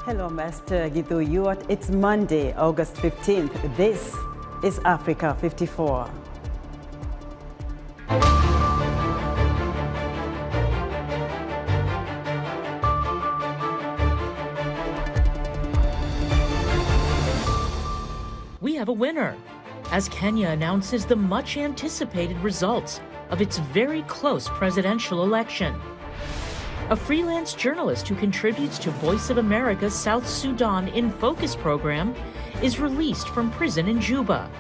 Hello, Master Gitu Yuat. It's Monday, August 15th. This is Africa 54. We have a winner, as Kenya announces the much-anticipated results of its very close presidential election. A freelance journalist who contributes to Voice of America's South Sudan in Focus program is released from prison in Juba.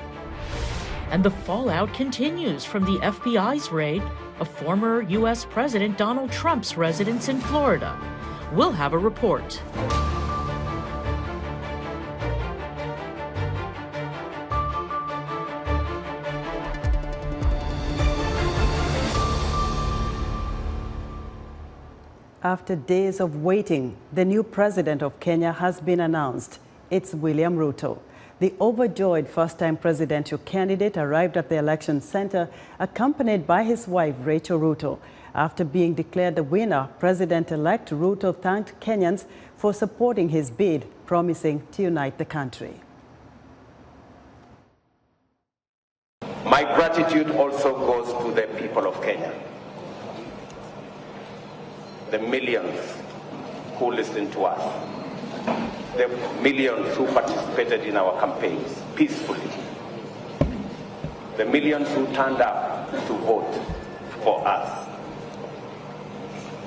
And the fallout continues from the FBI's raid of former U.S. President Donald Trump's residence in Florida. We'll have a report. After days of waiting, the new president of Kenya has been announced. It's William Ruto. The overjoyed first-time presidential candidate arrived at the election center accompanied by his wife, Rachel Ruto. After being declared the winner, President-elect Ruto thanked Kenyans for supporting his bid, promising to unite the country. My gratitude also goes to the people of Kenya. The millions who listened to us, the millions who participated in our campaigns peacefully, the millions who turned up to vote for us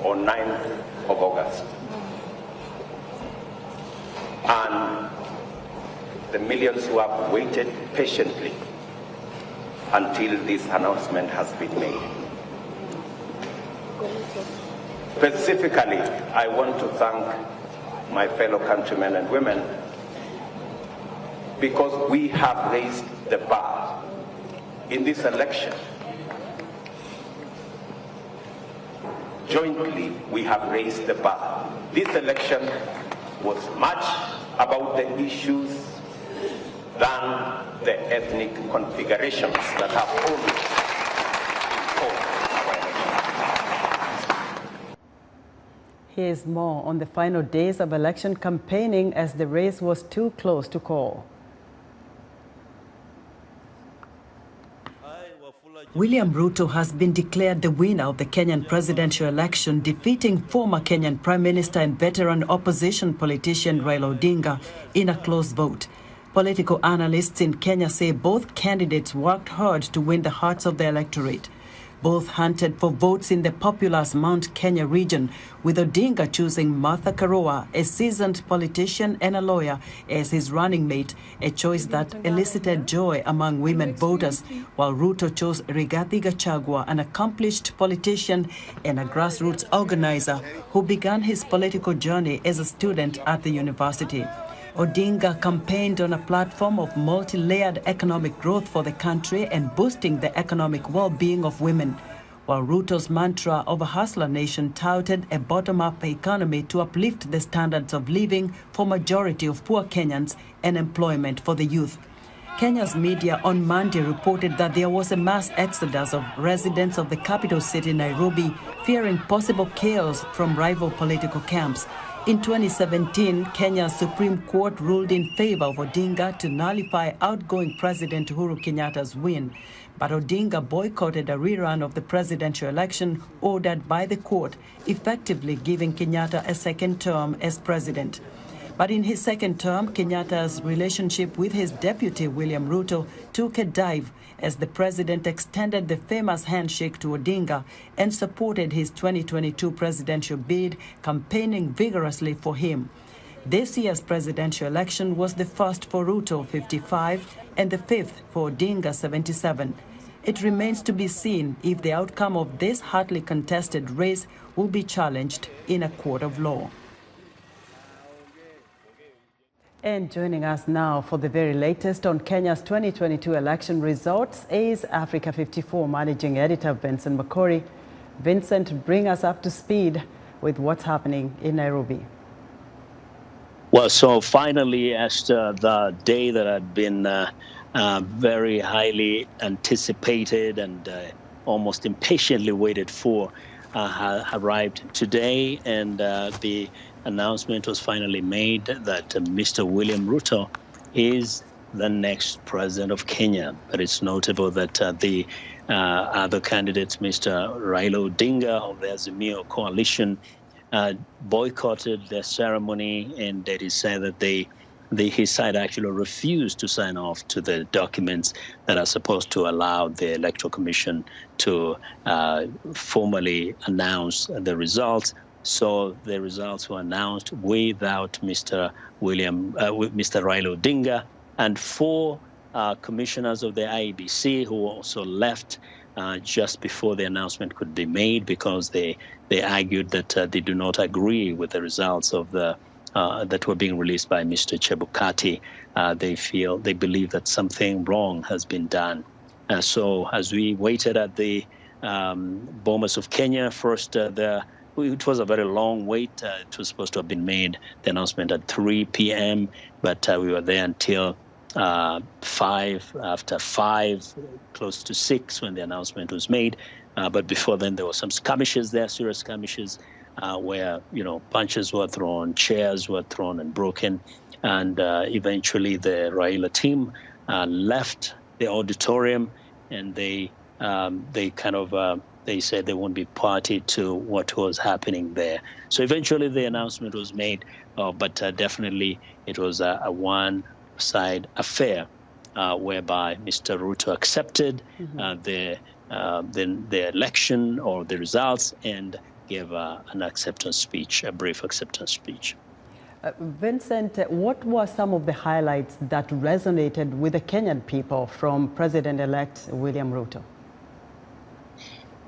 on 9th of August, and the millions who have waited patiently until this announcement has been made. Specifically, I want to thank my fellow countrymen and women because we have raised the bar in this election. Jointly, we have raised the bar. This election was much about the issues than the ethnic configurations that have always been Here's more on the final days of election campaigning as the race was too close to call. William Ruto has been declared the winner of the Kenyan presidential election, defeating former Kenyan Prime Minister and veteran opposition politician Raila Odinga in a close vote. Political analysts in Kenya say both candidates worked hard to win the hearts of the electorate. Both hunted for votes in the populous Mount Kenya region, with Odinga choosing Martha Karua, a seasoned politician and a lawyer, as his running mate, a choice that elicited joy among women voters, while Ruto chose Rigathi Gachagua, an accomplished politician and a grassroots organizer who began his political journey as a student at the university. Odinga campaigned on a platform of multi-layered economic growth for the country and boosting the economic well-being of women, while Ruto's mantra of a hustler nation touted a bottom-up economy to uplift the standards of living for majority of poor Kenyans and employment for the youth. Kenya's media on Monday reported that there was a mass exodus of residents of the capital city, Nairobi, fearing possible chaos from rival political camps. In 2017, Kenya's Supreme Court ruled in favor of Odinga to nullify outgoing President Uhuru Kenyatta's win. But Odinga boycotted a rerun of the presidential election ordered by the court, effectively giving Kenyatta a second term as president. But in his second term, Kenyatta's relationship with his deputy, William Ruto, took a dive as the president extended the famous handshake to Odinga and supported his 2022 presidential bid, campaigning vigorously for him. This year's presidential election was the first for Ruto, 55, and the fifth for Odinga, 77. It remains to be seen if the outcome of this hotly contested race will be challenged in a court of law. And joining us now for the very latest on Kenya's 2022 election results is Africa 54 Managing Editor Vincent Mccrory. Vincent, bring us up to speed with what's happening in Nairobi. Well, so finally, as the day that had been very highly anticipated and almost impatiently waited for, arrived today, and the announcement was finally made that Mr. William Ruto is the next president of Kenya. But it's notable that the other candidates, Mr. Raila Odinga of the Azimio coalition, boycotted the ceremony, and it is said that his side actually refused to sign off to the documents that are supposed to allow the Electoral Commission to formally announce the results. So the results were announced without Mr. Raila Odinga, and 4 commissioners of the IEBC who also left just before the announcement could be made, because they argued that they do not agree with the results of the that were being released by Mr. Chebukati. They believe that something wrong has been done. So as we waited at the Bomas of Kenya, first it was a very long wait. It was supposed to have been made, the announcement at 3 p.m., but we were there until 5, after 5, close to 6 when the announcement was made. But before then, there were some skirmishes there, serious skirmishes, where, punches were thrown, chairs were thrown and broken. And eventually the Raila team left the auditorium, and they said they won't be party to what was happening there. So eventually the announcement was made, but definitely it was a one-side affair, whereby Mr. Ruto accepted the election or the results and gave an acceptance speech, a brief acceptance speech. Vincent, what were some of the highlights that resonated with the Kenyan people from President-elect William Ruto?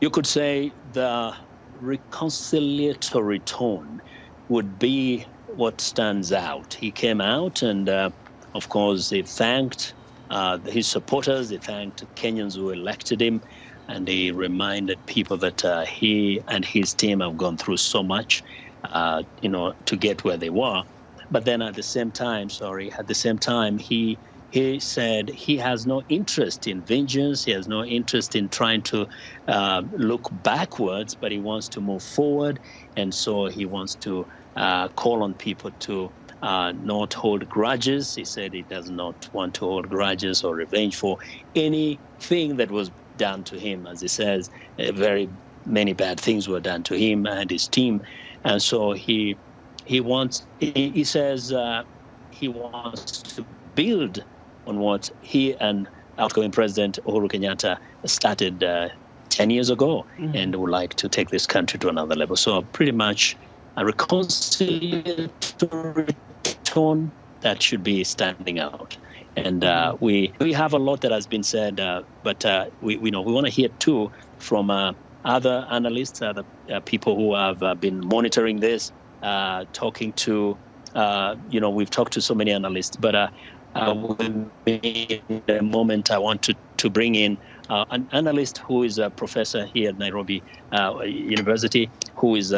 You could say the reconciliatory tone would be what stands out. He came out and, of course, he thanked his supporters, he thanked Kenyans who elected him, and he reminded people that he and his team have gone through so much, to get where they were. But then at the same time, he said he has no interest in vengeance. He has no interest in trying to look backwards, but he wants to move forward. And so he wants to call on people to not hold grudges. He said he does not want to hold grudges or revenge for anything that was done to him. As he says, very many bad things were done to him and his team. And so he says he wants to build on what he and outgoing President Uhuru Kenyatta started 10 years ago, and would like to take this country to another level. So pretty much a reconciliatory tone that should be standing out. And we have a lot that has been said, but we want to hear too from other analysts, other people who have been monitoring this, talking to, we've talked to so many analysts, but in a moment I want to bring in an analyst who is a professor here at Nairobi University, who is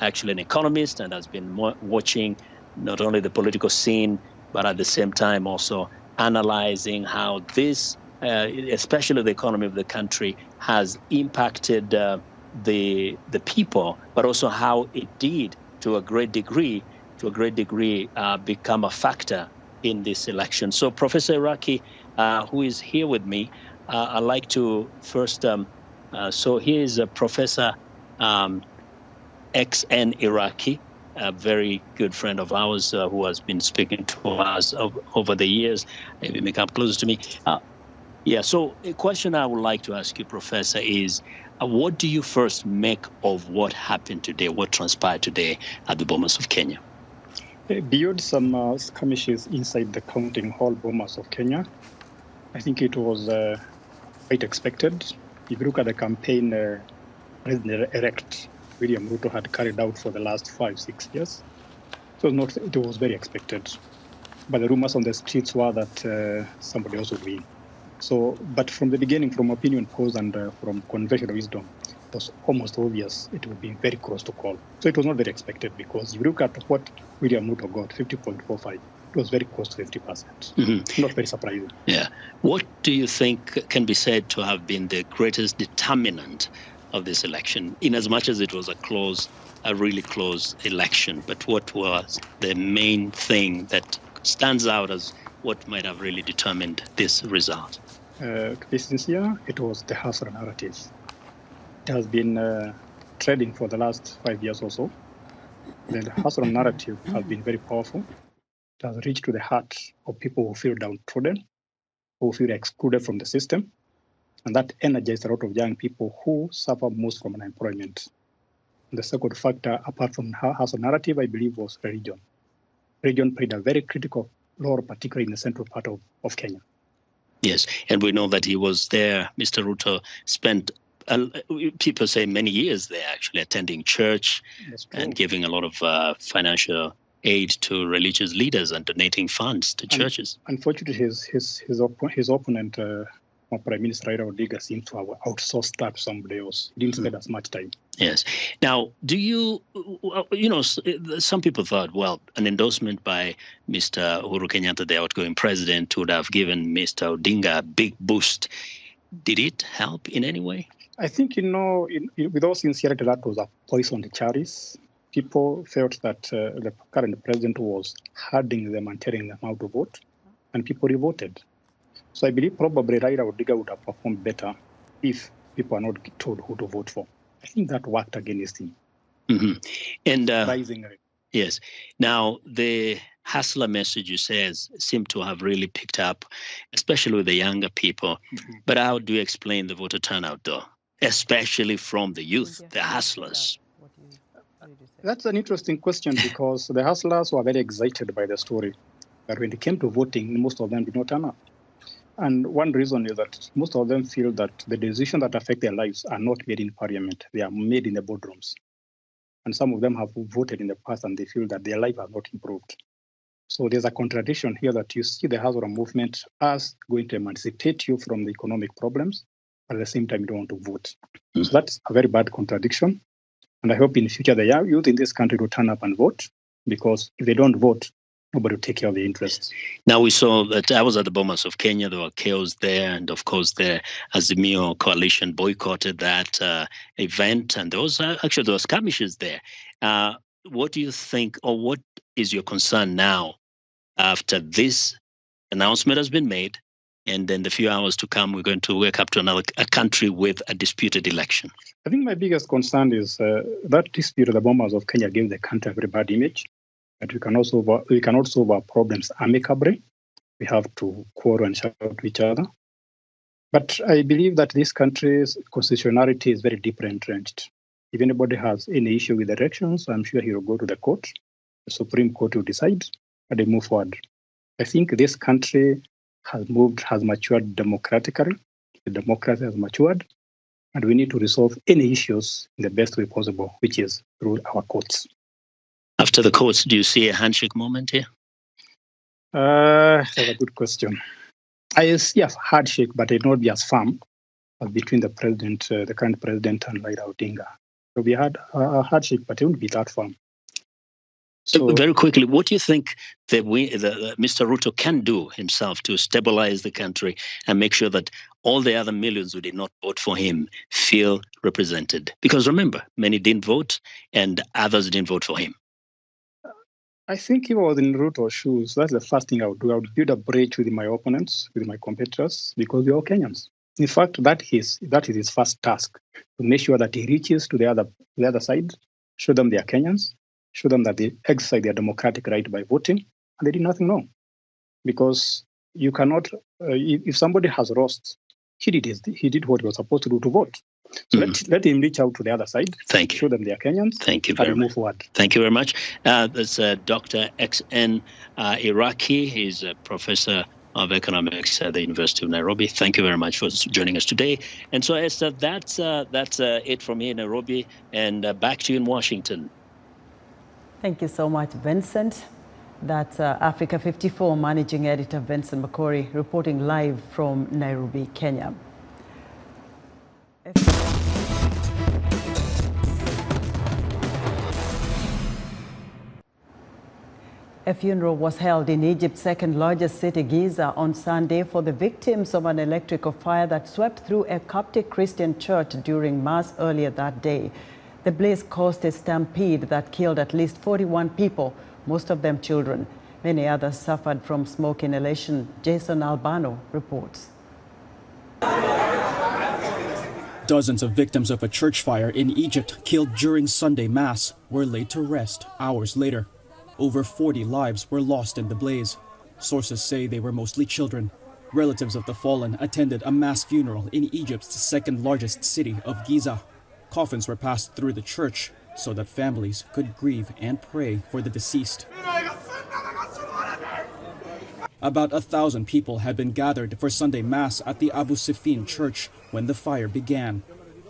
actually an economist and has been watching not only the political scene, but at the same time also analyzing how this, especially the economy of the country, has impacted the people, but also how it did to a great degree become a factor in this election. So Professor Iraqi, who is here with me, I'd like to first, so here is Professor XN Iraqi, a very good friend of ours who has been speaking to us over the years, maybe come closer to me. So a question I would like to ask you, Professor, is what do you first make of what happened today, what transpired today at the Bomas of Kenya? Beyond some skirmishes inside the counting hall Bomas of Kenya, I think it was quite expected. If you look at the campaign President-elect William Ruto had carried out for the last 5-6 years, it was very expected. But the rumors on the streets were that somebody else would win. So, but from the beginning, from opinion polls and from conventional wisdom, it was almost obvious it would be very close to call. So it was not very expected, because if you look at what William Ruto got, 50.45, it was very close to 50%. Not very surprising. Yeah. What do you think can be said to have been the greatest determinant of this election, in as much as it was a really close election? But what was the main thing that stands out as what might have really determined this result? To be sincere, it was the hustler narrative. It has been trading for the last 5 years or so. The hustler narrative has been very powerful. It has reached to the heart of people who feel downtrodden, who feel excluded from the system, and that energized a lot of young people who suffer most from unemployment. And the second factor, apart from hustle narrative, I believe was religion. Religion played a very critical role, particularly in the central part of Kenya. Yes, and we know that he was there. Mr. Ruto spent, people say, many years there, actually attending church and giving a lot of financial aid to religious leaders and donating funds to churches. Unfortunately, his opponent, Prime Minister Raila Odinga, seems to have outsourced that to somebody else. He didn't spend as much time. Yes. Now, do you know, some people thought, well, an endorsement by Mr. Uhuru Kenyatta, the outgoing president, would have given Mr. Odinga a big boost. Did it help in any way? I think, with all sincerity, that was a poison chalice. People felt that the current president was herding them and telling them how to vote, and people revolted. So I believe probably Raila Odinga would have performed better if people are not told who to vote for. I think that worked against him. Mm-hmm. And surprisingly. Yes. Now, the hustler message, you say, seem to have really picked up, especially with the younger people. Mm-hmm. But how do you explain the voter turnout, though, especially from the youth, the hustlers? That's an interesting question because the hustlers were very excited by the story. But when it came to voting, most of them did not turn up. And one reason is that most of them feel that the decisions that affect their lives are not made in parliament. They are made in the boardrooms. And some of them have voted in the past and they feel that their life has not improved. So there's a contradiction here that you see the hustler movement as going to emancipate you from the economic problems, but at the same time you don't want to vote. Mm-hmm. So that's a very bad contradiction. And I hope in the future the young youth in this country will turn up and vote, because if they don't vote, nobody will take care of their interests. Now, we saw that I was at the Bomas of Kenya. There were chaos there. And of course, the Azimio coalition boycotted that event. And there was skirmishes there. What do you think, or what is your concern now after this announcement has been made? And then the few hours to come, we're going to wake up to a country with a disputed election. I think my biggest concern is that dispute of the Bomas of Kenya gave the country a very bad image. But we cannot solve our problems amicably. We have to quarrel and shout to each other. But I believe that this country's constitutionality is very deeply entrenched. If anybody has any issue with elections, I'm sure he will go to the court. The Supreme Court will decide, and they move forward. I think this country has matured democratically. The democracy has matured, and we need to resolve any issues in the best way possible, which is through our courts. After the courts, do you see a handshake moment here? That's a good question. I see a handshake, but it will not be as firm as between the president, the current president, and Raila Odinga. So we had a handshake, but it won't be that firm. So, very quickly, what do you think Mr. Ruto can do himself to stabilize the country and make sure that all the other millions who did not vote for him feel represented? Because remember, many didn't vote and others didn't vote for him. I think if I was in Ruto's shoes, that's the first thing I would do. I would build a bridge with my opponents, with my competitors, because we're all Kenyans. In fact, that is his first task, to make sure that he reaches to the other side, show them they are Kenyans, show them that they exercise their democratic right by voting, and they did nothing wrong. Because you cannot, if somebody has lost, he did what he was supposed to do to vote. So let him reach out to the other side. Thank you. Show them they are Kenyans. Thank you very much. Move forward. Thank you very much. That's Dr. XN Iraqi. He's a professor of economics at the University of Nairobi. Thank you very much for joining us today. And so, Esther, that's it from here in Nairobi, and back to you in Washington. Thank you so much, Vincent. That's Africa 54 Managing Editor Vincent Mccrory reporting live from Nairobi, Kenya. A funeral was held in Egypt's second largest city, Giza, on Sunday for the victims of an electrical fire that swept through a Coptic Christian church during Mass earlier that day. The blaze caused a stampede that killed at least 41 people, most of them children. Many others suffered from smoke inhalation. Jason Albano reports. Dozens of victims of a church fire in Egypt killed during Sunday Mass were laid to rest hours later. Over 40 lives were lost in the blaze. Sources say they were mostly children. Relatives of the fallen attended a mass funeral in Egypt's second largest city of Giza. Coffins were passed through the church so that families could grieve and pray for the deceased. About 1,000 people had been gathered for Sunday Mass at the Abu Sifin church when the fire began.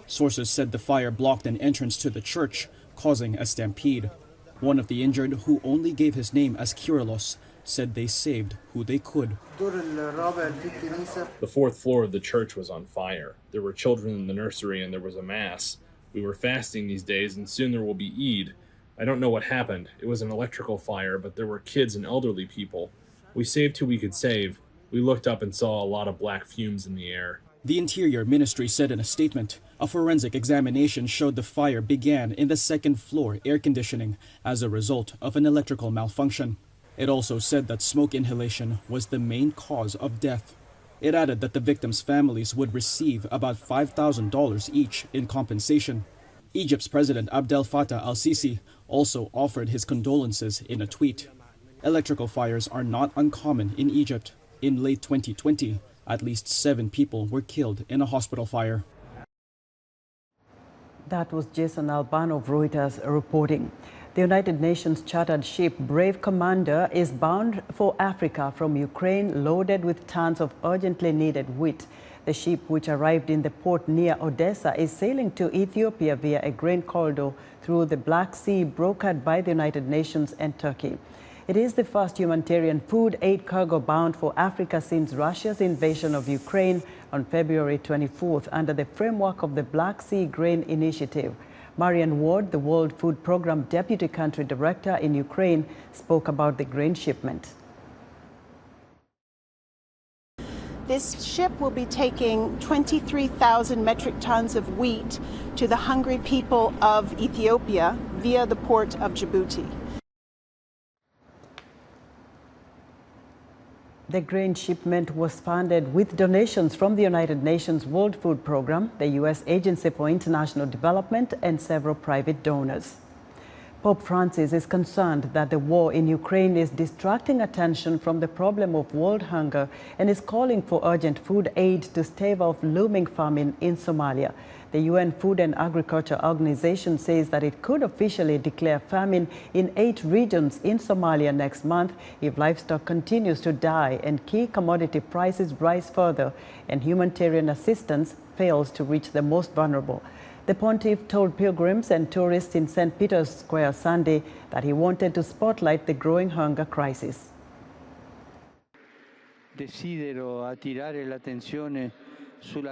Sources said the fire blocked an entrance to the church, causing a stampede. One of the injured, who only gave his name as Kyrillos, said they saved who they could. The fourth floor of the church was on fire. There were children in the nursery and there was a mass. We were fasting these days and soon there will be Eid. I don't know what happened. It was an electrical fire, but there were kids and elderly people. We saved who we could save. We looked up and saw a lot of black fumes in the air. The Interior Ministry said in a statement, a forensic examination showed the fire began in the second floor air conditioning as a result of an electrical malfunction. It also said that smoke inhalation was the main cause of death. It added that the victims' families would receive about $5,000 each in compensation. Egypt's President Abdel Fattah al-Sisi also offered his condolences in a tweet. Electrical fires are not uncommon in Egypt. In late 2020, at least 7 people were killed in a hospital fire. That was Jason Albano of Reuters reporting. The United Nations chartered ship Brave Commander is bound for Africa from Ukraine, loaded with tons of urgently needed wheat. The ship, which arrived in the port near Odessa, is sailing to Ethiopia via a grain corridor through the Black Sea brokered by the United Nations and Turkey. It is the first humanitarian food aid cargo bound for Africa since Russia's invasion of Ukraine on February 24th under the framework of the Black Sea Grain Initiative. Marian Ward, the World Food Programme Deputy Country Director in Ukraine, spoke about the grain shipment. This ship will be taking 23,000 metric tons of wheat to the hungry people of Ethiopia via the port of Djibouti. The grain shipment was funded with donations from the United Nations World Food Programme, the U.S. Agency for International Development, and several private donors. Pope Francis is concerned that the war in Ukraine is distracting attention from the problem of world hunger and is calling for urgent food aid to stave off looming famine in Somalia. The UN Food and Agriculture Organization says that it could officially declare famine in 8 regions in Somalia next month if livestock continues to die and key commodity prices rise further and humanitarian assistance fails to reach the most vulnerable. The pontiff told pilgrims and tourists in St. Peter's Square Sunday that he wanted to spotlight the growing hunger crisis.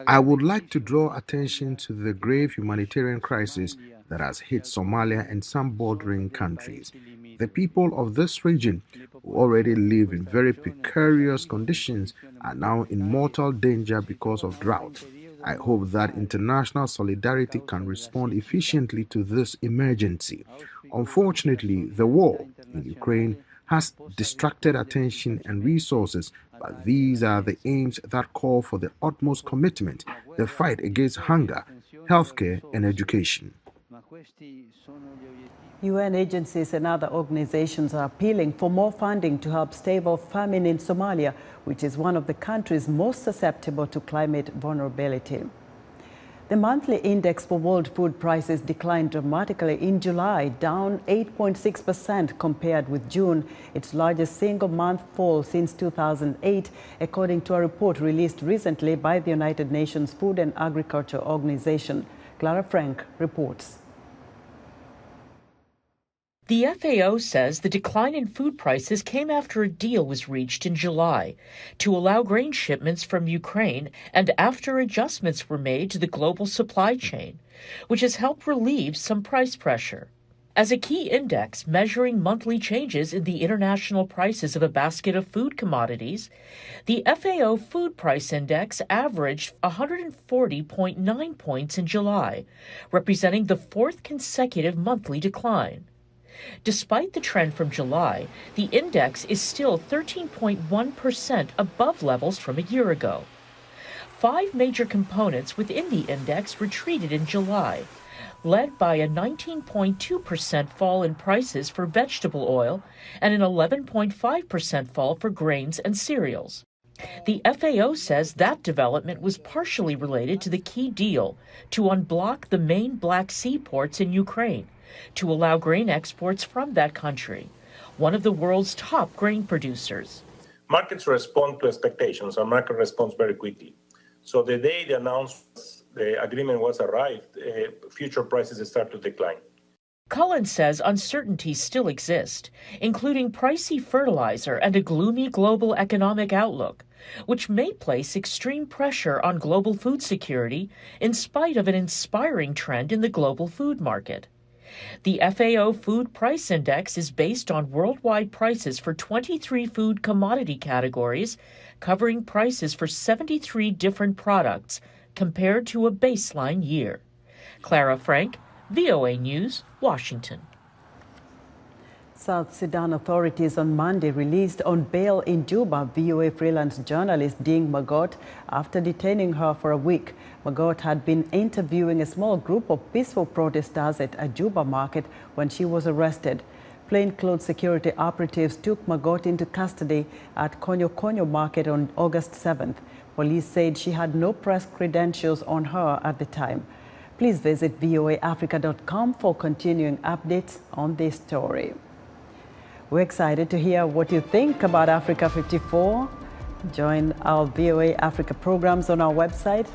I would like to draw attention to the grave humanitarian crisis that has hit Somalia and some bordering countries. The people of this region, who already live in very precarious conditions, are now in mortal danger because of drought. I hope that international solidarity can respond efficiently to this emergency. Unfortunately, the war in Ukraine has distracted attention and resources, but these are the aims that call for the utmost commitment, the fight against hunger, healthcare, and education. UN agencies and other organizations are appealing for more funding to help stave off famine in Somalia, which is one of the countries most susceptible to climate vulnerability. The monthly index for world food prices declined dramatically in July, down 8.6% compared with June, its largest single-month fall since 2008, according to a report released recently by the United Nations Food and Agriculture Organization. Clara Frank reports. The FAO says the decline in food prices came after a deal was reached in July to allow grain shipments from Ukraine and after adjustments were made to the global supply chain, which has helped relieve some price pressure. As a key index measuring monthly changes in the international prices of a basket of food commodities, the FAO Food Price Index averaged 140.9 points in July, representing the fourth consecutive monthly decline. Despite the trend from July, the index is still 13.1% above levels from a year ago. 5 major components within the index retreated in July, led by a 19.2% fall in prices for vegetable oil and an 11.5% fall for grains and cereals. The FAO says that development was partially related to the key deal to unblock the main Black Sea ports in Ukraine to allow grain exports from that country, one of the world's top grain producers. Markets respond to expectations, and market responds very quickly. So the day the agreement was arrived, future prices start to decline. Cullen says uncertainties still exist, including pricey fertilizer and a gloomy global economic outlook, which may place extreme pressure on global food security in spite of an inspiring trend in the global food market. The FAO Food Price Index is based on worldwide prices for 23 food commodity categories, covering prices for 73 different products, compared to a baseline year. Clara Frank, VOA News, Washington. South Sudan authorities on Monday released on bail in Juba VOA freelance journalist Ding Magot after detaining her for a week. Magot had been interviewing a small group of peaceful protesters at a Juba market when she was arrested. Plainclothes security operatives took Magot into custody at Konyo Konyo market on August 7th. Police said she had no press credentials on her at the time. Please visit voaafrica.com for continuing updates on this story. We're excited to hear what you think about Africa 54. Join our VOA Africa programs on our website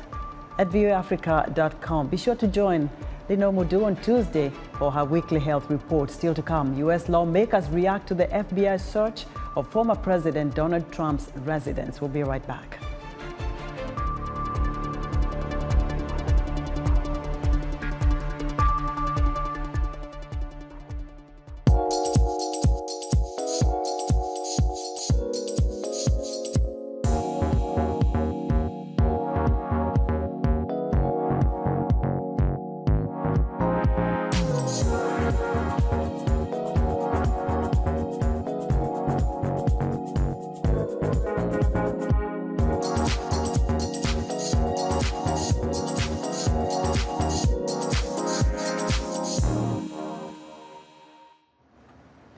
at voaafrica.com. Be sure to join Lino Mudu on Tuesday for her weekly health report. Still to come, U.S. lawmakers react to the FBI search of former President Donald Trump's residence. We'll be right back.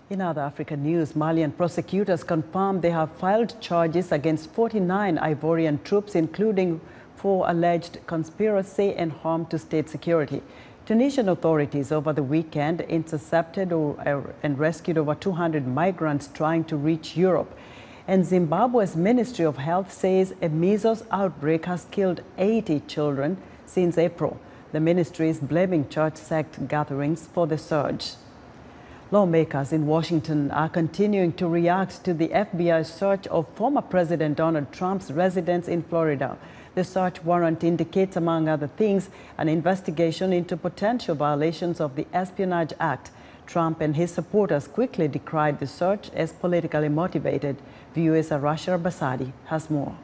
In other African news, Malian prosecutors confirmed they have filed charges against 49 Ivorian troops, including for alleged conspiracy and harm to state security. Tunisian authorities over the weekend intercepted and rescued over 200 migrants trying to reach Europe. And Zimbabwe's Ministry of Health says a measles outbreak has killed 80 children since April. The ministry is blaming church sect gatherings for the surge. Lawmakers in Washington are continuing to react to the FBI search of former President Donald Trump's residence in Florida. The search warrant indicates, among other things, an investigation into potential violations of the Espionage Act. Trump and his supporters quickly decried the search as politically motivated. VOA's Arashar Basadi has more.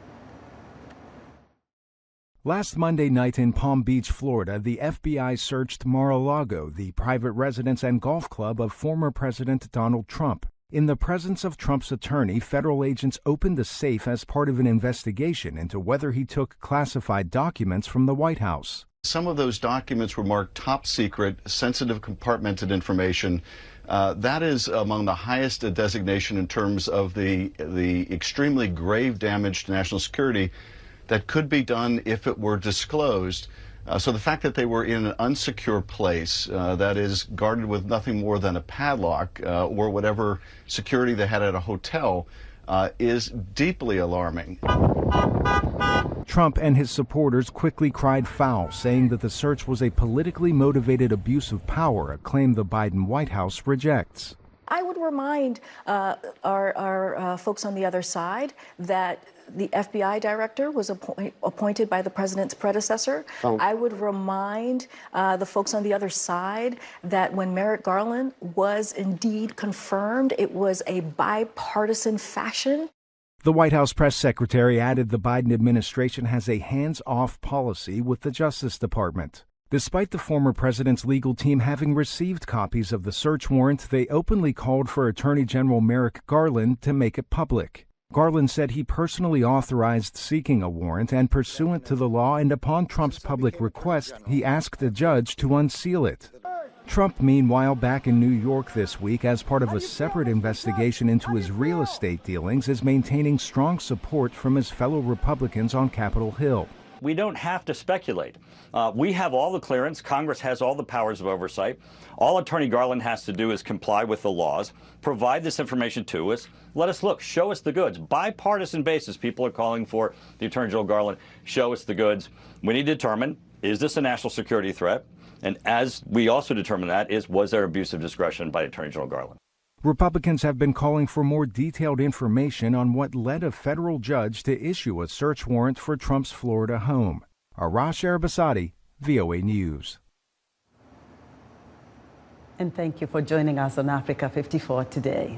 Last Monday night in Palm Beach, Florida, the FBI searched Mar-a-Lago, the private residence and golf club of former President Donald Trump. In the presence of Trump's attorney, federal agents opened the safe as part of an investigation into whether he took classified documents from the White House. Some of those documents were marked top secret, sensitive, compartmented information. That is among the highest designation in terms of the extremely grave damage to national security that could be done if it were disclosed. So the fact that they were in an unsecure place that is guarded with nothing more than a padlock or whatever security they had at a hotel is deeply alarming. Trump and his supporters quickly cried foul, saying that the search was a politically motivated abuse of power, a claim the Biden White House rejects. I would remind our folks on the other side that the FBI director was appointed by the president's predecessor. Oh. I would remind the folks on the other side that when Merrick Garland was indeed confirmed, it was a bipartisan fashion. The White House press secretary added the Biden administration has a hands-off policy with the Justice Department. Despite the former president's legal team having received copies of the search warrant, they openly called for Attorney General Merrick Garland to make it public. Garland said he personally authorized seeking a warrant, and pursuant to the law and upon Trump's public request, he asked a judge to unseal it. Trump, meanwhile, back in New York this week as part of a separate investigation into his real estate dealings, is maintaining strong support from his fellow Republicans on Capitol Hill. We don't have to speculate. We have all the clearance. Congress has all the powers of oversight. All Attorney Garland has to do is comply with the laws, provide this information to us, let us look, show us the goods. Bipartisan basis, people are calling for the Attorney General Garland, show us the goods. We need to determine, is this a national security threat? And as we also determine that is, was there abuse of discretion by Attorney General Garland? Republicans have been calling for more detailed information on what led a federal judge to issue a search warrant for Trump's Florida home. Arash Arabasadi, VOA News. And thank you for joining us on Africa 54 today.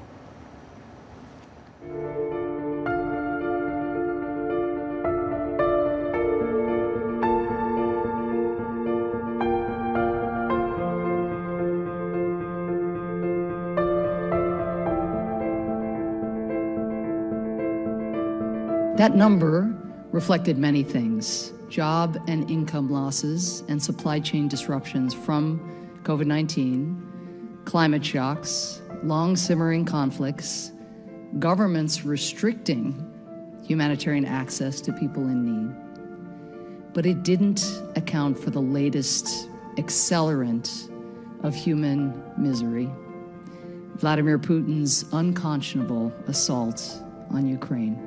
That number reflected many things: job and income losses and supply chain disruptions from COVID-19, climate shocks, long simmering conflicts, governments restricting humanitarian access to people in need. But it didn't account for the latest accelerant of human misery: Vladimir Putin's unconscionable assault on Ukraine.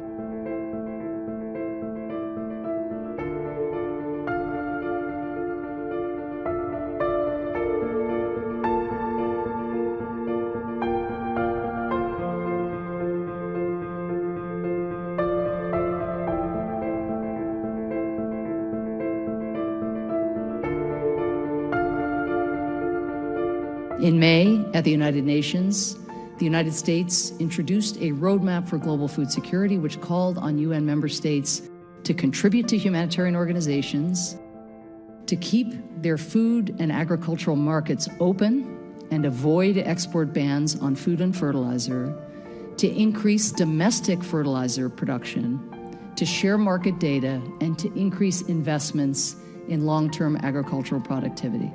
In May, at the United Nations, the United States introduced a roadmap for global food security, which called on UN member states to contribute to humanitarian organizations, to keep their food and agricultural markets open and avoid export bans on food and fertilizer, to increase domestic fertilizer production, to share market data, and to increase investments in long-term agricultural productivity.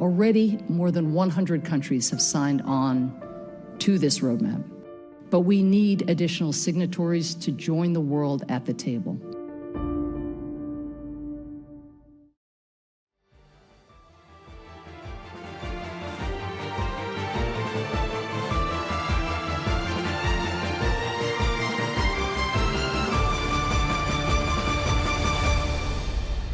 Already, more than 100 countries have signed on to this roadmap, but we need additional signatories to join the world at the table.